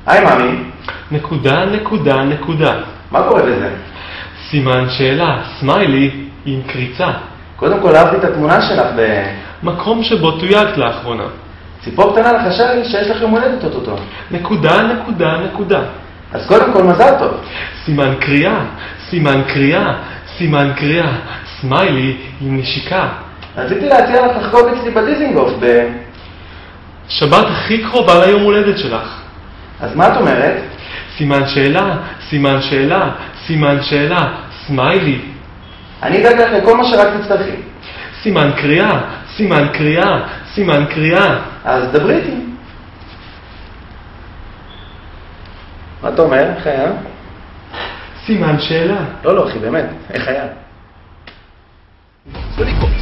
היי מאמי. נקודה, נקודה, נקודה. מה קורה בזה? סימן שאלה, סמיילי עם קריצה. קודם כל אהבתי את התמונה שלך מקום שבו תויגת לאחרונה. ציפור קטנה לחשה לי שיש לך יום הולדת אותו. נקודה, נקודה, נקודה. אז קודם כל מזל טוב. סימן קריאה, סימן קריאה, סימן קריאה. סמיילי עם נשיקה. רציתי להציע לך לחגוג אצלי בדיזינגוף שבת הכי קרובה ליום הולדת שלך. אז מה את אומרת? סימן שאלה, סימן שאלה, סימן שאלה, סמיילי. אני אדאג לך לכל מה שרק תצטרכי. סימן קריאה, סימן קריאה, סימן קריאה. אז דברי איתי. מה אתה אומר? איך היה? סימן שאלה. לא, אחי, באמת. איך היה? Very cool.